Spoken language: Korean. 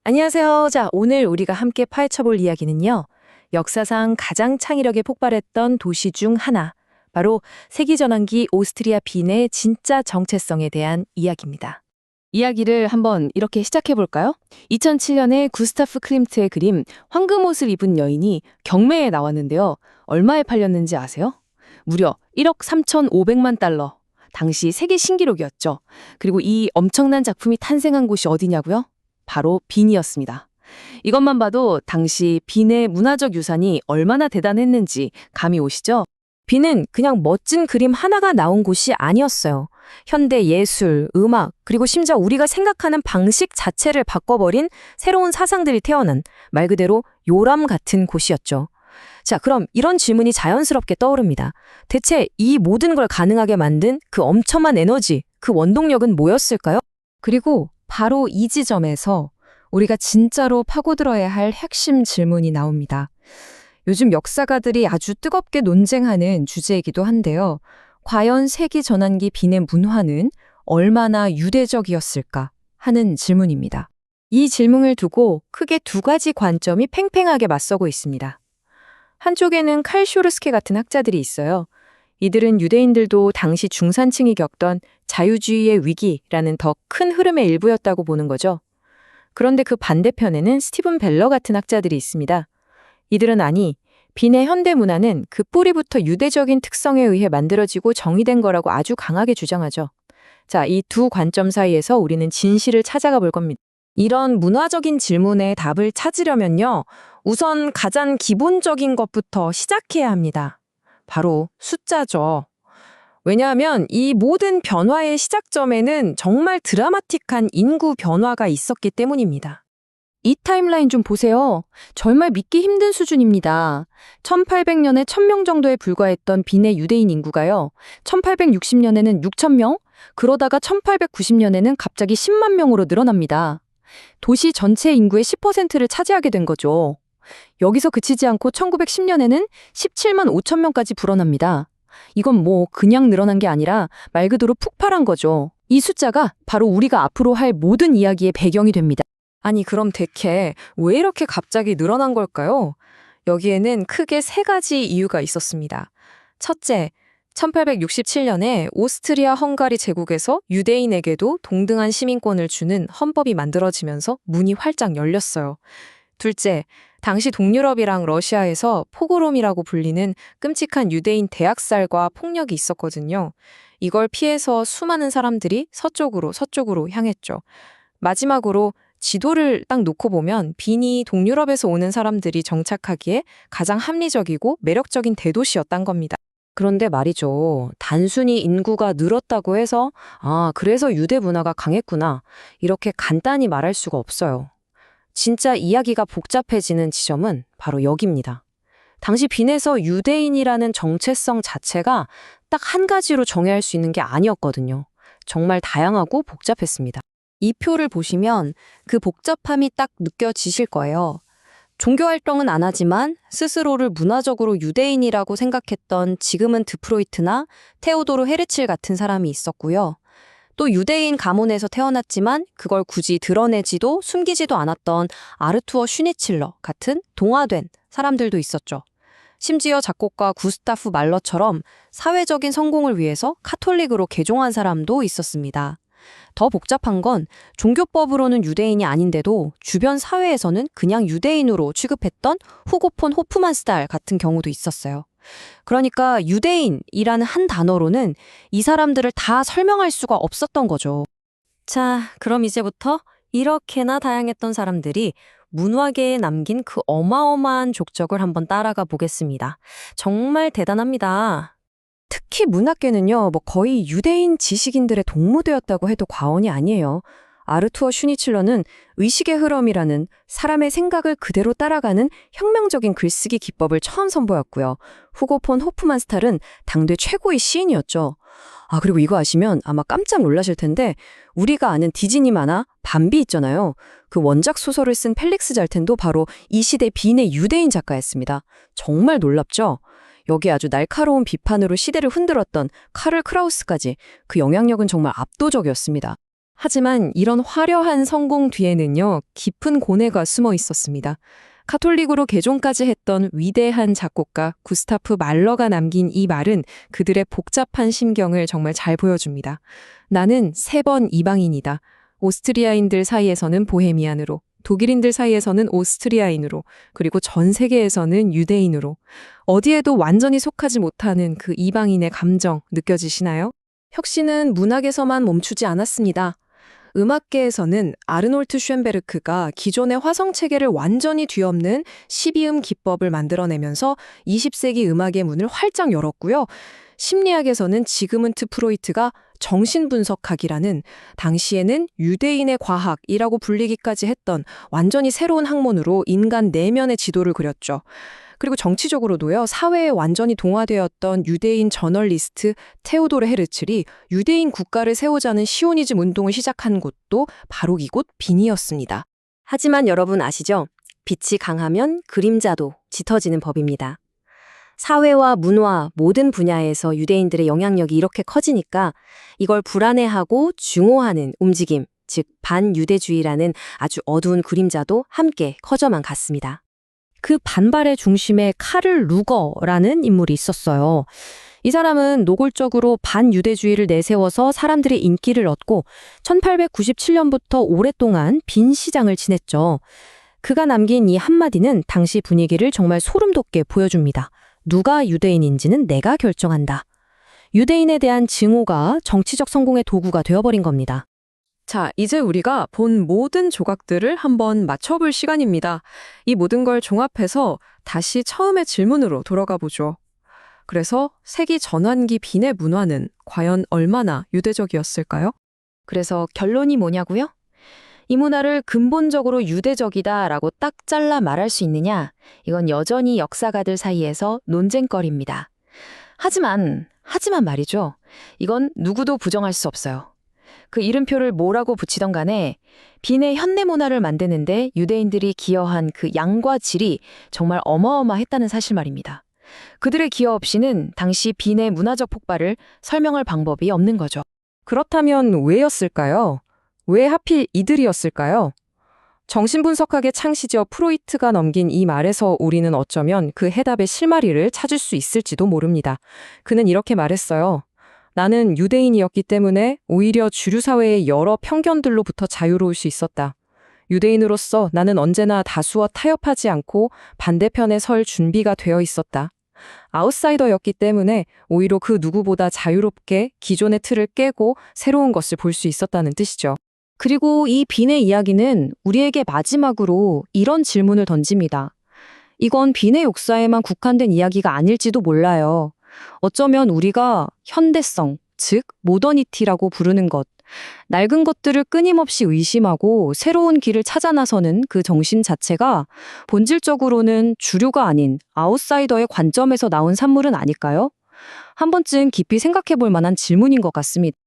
안녕하세요. 자, 오늘 우리가 함께 파헤쳐볼 이야기는요. 역사상 가장 창의력에 폭발했던 도시 중 하나, 바로 세기전환기 오스트리아 빈의 진짜 정체성에 대한 이야기입니다. 이야기를 한번 이렇게 시작해 볼까요? 2007년에 구스타프 클림트의 그림 황금옷을 입은 여인이 경매에 나왔는데요. 얼마에 팔렸는지 아세요? 무려 1억 3,500만 달러. 당시 세계 신기록이었죠. 그리고 이 엄청난 작품이 탄생한 곳이 어디냐고요? 바로 빈이었습니다. 이것만 봐도 당시 빈의 문화적 유산이 얼마나 대단했는지 감이 오시죠? 빈은 그냥 멋진 그림 하나가 나온 곳이 아니었어요. 현대 예술, 음악, 그리고 심지어 우리가 생각하는 방식 자체를 바꿔버린 새로운 사상들이 태어난 말 그대로 요람 같은 곳이었죠. 자, 그럼 이런 질문이 자연스럽게 떠오릅니다. 대체 이 모든 걸 가능하게 만든 그 엄청난 에너지, 그 원동력은 뭐였을까요? 그리고 바로 이 지점에서 우리가 진짜로 파고들어야 할 핵심 질문이 나옵니다. 요즘 역사가들이 아주 뜨겁게 논쟁하는 주제이기도 한데요. 과연 세기 전환기 빈의 문화는 얼마나 유대적이었을까 하는 질문입니다. 이 질문을 두고 크게 두 가지 관점이 팽팽하게 맞서고 있습니다. 한쪽에는 칼 쇼르스케 같은 학자들이 있어요. 이들은 유대인들도 당시 중산층이 겪던 자유주의의 위기라는 더 큰 흐름의 일부였다고 보는 거죠. 그런데 그 반대편에는 스티븐 벨러 같은 학자들이 있습니다. 이들은 아니, 빈의 현대 문화는 그 뿌리부터 유대적인 특성에 의해 만들어지고 정의된 거라고 아주 강하게 주장하죠. 자, 이 두 관점 사이에서 우리는 진실을 찾아가 볼 겁니다. 이런 문화적인 질문에 답을 찾으려면요, 우선 가장 기본적인 것부터 시작해야 합니다. 바로 숫자죠. 왜냐하면 이 모든 변화의 시작점에는 정말 드라마틱한 인구 변화가 있었기 때문입니다. 이 타임라인 좀 보세요. 정말 믿기 힘든 수준입니다. 1800년에 1000명 정도에 불과했던 빈의 유대인 인구가요. 1860년에는 6000명, 그러다가 1890년에는 갑자기 10만 명으로 늘어납니다. 도시 전체 인구의 10%를 차지하게 된 거죠. 여기서 그치지 않고 1910년에는 17만 5천 명까지 불어납니다. 이건 뭐 그냥 늘어난 게 아니라 말 그대로 폭발한 거죠. 이 숫자가 바로 우리가 앞으로 할 모든 이야기의 배경이 됩니다. 아니, 그럼 대체 왜 이렇게 갑자기 늘어난 걸까요? 여기에는 크게 세 가지 이유가 있었습니다. 첫째, 1867년에 오스트리아 헝가리 제국에서 유대인에게도 동등한 시민권을 주는 헌법이 만들어지면서 문이 활짝 열렸어요. 둘째, 당시 동유럽이랑 러시아에서 포그롬이라고 불리는 끔찍한 유대인 대학살과 폭력이 있었거든요. 이걸 피해서 수많은 사람들이 서쪽으로 향했죠. 마지막으로 지도를 딱 놓고 보면 빈이 동유럽에서 오는 사람들이 정착하기에 가장 합리적이고 매력적인 대도시였단 겁니다. 그런데 말이죠. 단순히 인구가 늘었다고 해서 그래서 유대 문화가 강했구나. 이렇게 간단히 말할 수가 없어요. 진짜 이야기가 복잡해지는 지점은 바로 여기입니다. 당시 빈에서 유대인이라는 정체성 자체가 딱 한 가지로 정의할 수 있는 게 아니었거든요. 정말 다양하고 복잡했습니다. 이 표를 보시면 그 복잡함이 딱 느껴지실 거예요. 종교활동은 안 하지만 스스로를 문화적으로 유대인이라고 생각했던 지그문트 프로이트나 테오도르 헤르칠 같은 사람이 있었고요. 또 유대인 가문에서 태어났지만 그걸 굳이 드러내지도 숨기지도 않았던 아르투어 슈니칠러 같은 동화된 사람들도 있었죠. 심지어 작곡가 구스타프 말러처럼 사회적인 성공을 위해서 카톨릭으로 개종한 사람도 있었습니다. 더 복잡한 건 종교법으로는 유대인이 아닌데도 주변 사회에서는 그냥 유대인으로 취급했던 후고 폰 호프만스탈 같은 경우도 있었어요. 그러니까 유대인이라는 한 단어로는 이 사람들을 다 설명할 수가 없었던 거죠. 자, 그럼 이제부터 이렇게나 다양했던 사람들이 문화계에 남긴 그 어마어마한 족적을 한번 따라가 보겠습니다. 정말 대단합니다. 특히 문학계는요, 거의 유대인 지식인들의 동무되었다고 해도 과언이 아니에요. 아르투어 슈니칠러는 의식의 흐름이라는 사람의 생각을 그대로 따라가는 혁명적인 글쓰기 기법을 처음 선보였고요. 후고 폰 호프만스탈은 당대 최고의 시인이었죠. 그리고 이거 아시면 아마 깜짝 놀라실 텐데 우리가 아는 디즈니 만화 밤비 있잖아요. 그 원작 소설을 쓴 펠릭스 잘텐도 바로 이 시대 빈의 유대인 작가였습니다. 정말 놀랍죠? 여기 아주 날카로운 비판으로 시대를 흔들었던 카를 크라우스까지 그 영향력은 정말 압도적이었습니다. 하지만 이런 화려한 성공 뒤에는요, 깊은 고뇌가 숨어 있었습니다. 카톨릭으로 개종까지 했던 위대한 작곡가 구스타프 말러가 남긴 이 말은 그들의 복잡한 심경을 정말 잘 보여줍니다. 나는 3번 이방인이다. 오스트리아인들 사이에서는 보헤미안으로, 독일인들 사이에서는 오스트리아인으로, 그리고 전 세계에서는 유대인으로. 어디에도 완전히 속하지 못하는 그 이방인의 감정 느껴지시나요? 혁신은 문학에서만 멈추지 않았습니다. 음악계에서는 아르놀트 쉔베르크가 기존의 화성체계를 완전히 뒤엎는 12음 기법을 만들어내면서 20세기 음악의 문을 활짝 열었고요. 심리학에서는 지그문트 프로이트가 정신분석학이라는 당시에는 유대인의 과학이라고 불리기까지 했던 완전히 새로운 학문으로 인간 내면의 지도를 그렸죠. 그리고 정치적으로도요, 사회에 완전히 동화되었던 유대인 저널리스트 테오도르 헤르츠리 유대인 국가를 세우자는 시오니즘 운동을 시작한 곳도 바로 이곳 빈이었습니다. 하지만 여러분 아시죠? 빛이 강하면 그림자도 짙어지는 법입니다. 사회와 문화 모든 분야에서 유대인들의 영향력이 이렇게 커지니까 이걸 불안해하고 중호하는 움직임, 즉 반유대주의라는 아주 어두운 그림자도 함께 커져만 갔습니다. 그 반발의 중심에 카를 루거라는 인물이 있었어요. 이 사람은 노골적으로 반유대주의를 내세워서 사람들의 인기를 얻고 1897년부터 오랫동안 빈 시장을 지냈죠. 그가 남긴 이 한마디는 당시 분위기를 정말 소름 돋게 보여줍니다. 누가 유대인인지는 내가 결정한다. 유대인에 대한 증오가 정치적 성공의 도구가 되어버린 겁니다. 자, 이제 우리가 본 모든 조각들을 한번 맞춰볼 시간입니다. 이 모든 걸 종합해서 다시 처음의 질문으로 돌아가 보죠. 그래서 세기 전환기 빈의 문화는 과연 얼마나 유대적이었을까요? 그래서 결론이 뭐냐고요? 이 문화를 근본적으로 유대적이다라고 딱 잘라 말할 수 있느냐? 이건 여전히 역사가들 사이에서 논쟁거리입니다. 하지만 말이죠. 이건 누구도 부정할 수 없어요. 그 이름표를 뭐라고 붙이던 간에 빈의 현대 문화를 만드는데 유대인들이 기여한 그 양과 질이 정말 어마어마했다는 사실 말입니다. 그들의 기여 없이는 당시 빈의 문화적 폭발을 설명할 방법이 없는 거죠. 그렇다면 왜였을까요? 왜 하필 이들이었을까요? 정신분석학의 창시자 프로이트가 넘긴 이 말에서 우리는 어쩌면 그 해답의 실마리를 찾을 수 있을지도 모릅니다. 그는 이렇게 말했어요. 나는 유대인이었기 때문에 오히려 주류 사회의 여러 편견들로부터 자유로울 수 있었다. 유대인으로서 나는 언제나 다수와 타협하지 않고 반대편에 설 준비가 되어 있었다. 아웃사이더였기 때문에 오히려 그 누구보다 자유롭게 기존의 틀을 깨고 새로운 것을 볼 수 있었다는 뜻이죠. 그리고 이 빈의 이야기는 우리에게 마지막으로 이런 질문을 던집니다. 이건 빈의 역사에만 국한된 이야기가 아닐지도 몰라요. 어쩌면 우리가 현대성, 즉 모더니티라고 부르는 것, 낡은 것들을 끊임없이 의심하고 새로운 길을 찾아 나서는 그 정신 자체가 본질적으로는 주류가 아닌 아웃사이더의 관점에서 나온 산물은 아닐까요? 한 번쯤 깊이 생각해 볼 만한 질문인 것 같습니다.